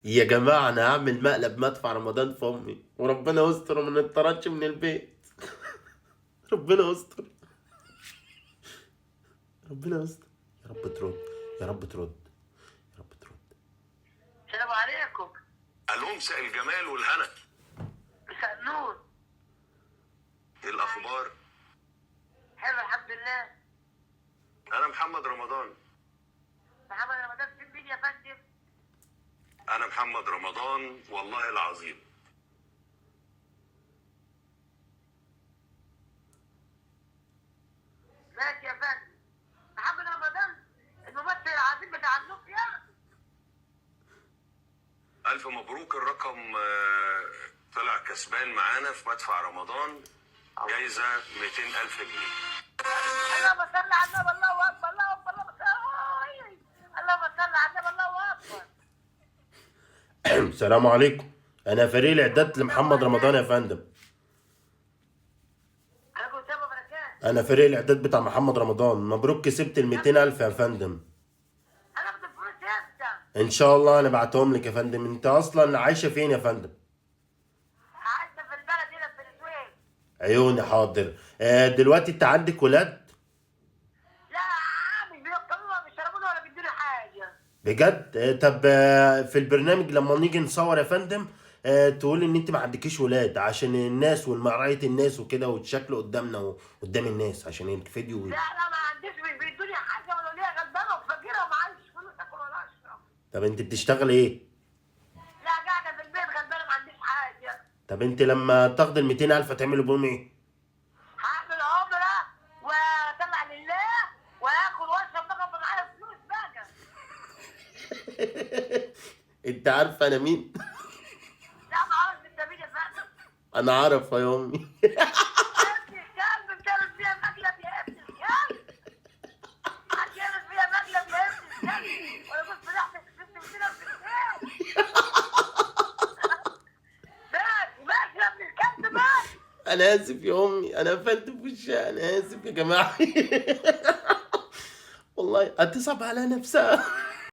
يا جماعة أنا هعمل مقلب مدفع رمضان في أمي وربنا يستر وما نطردش من البيت. ربنا يستر. ربنا يستر. يا رب ترد. يا رب ترد. يا رب ترد. السلام عليكم. الو، مساء الجمال والهنا. مساء النور. ايه الاخبار؟ حلو الحمد لله. انا محمد رمضان. محمد رمضان في مين يا فندم؟ انا محمد رمضان والله العظيم. ماشي يا فندم. محمد رمضان الممثل العظيم بتاع النوكيا. الف مبروك، الرقم طلع كسبان معانا في مدفع رمضان، جايزه 200,000 جنيه. اللهم صل على النبي. الله اكبر الله اكبر اللهم صل على النبي. الله اكبر. السلام عليكم. أنا فريق الإعداد لمحمد رمضان يا فندم. عليكم السلام وبركاته. أنا فريق الإعداد بتاع محمد رمضان. مبروك كسبت ال200,000 يا فندم. انا بدي فلوس امتى؟ إن شاء الله أنا بعتهم لك يا فندم. أنت أصلا عايشة فين يا فندم؟ عايشه في البلد هنا في السويس. عيوني حاضر. دلوقتي أنت عندك ولاد؟ لا مش بيوكلونا مش بيشربونا ولا بيدوني حاجه. بجد؟ طب في البرنامج لما نيجي نصور يا فندم تقول ان انت ما عندكيش ولاد عشان الناس والمعرية الناس وكده وتشكلوا قدامنا وقدام الناس عشان الفيديو. لا ما عنديش مش بيدوني حاجه ولا ليا غلبانه وفقيره ومعيش فلوس اكل ولا اشرب. طب انت بتشتغل ايه؟ لا قاعده في البيت غلبانه ما عنديش حاجه. طب انت لما تاخد ال200,000 هتعملوا بهم ايه؟ هعمل عمره واطلع لله واكل واشرب بقى معايا فلوس بقى. انت عارفه انا مين؟ لا ما اعرفش انت مين يا فندم. انا عارفه يا امي. يا ابن الكلب بتعمل فيها مقلب يا ابن الكلب. هتعمل فيها مقلب يا ابن الكلب. وانا كنت فرحت كسبت 200,000 جنيه. ماشي يا ابن الكلب ماشي. انا اسف يا امي. انا قفلت في وشها. انا اسف يا جماعه. والله هتصعب على نفسها.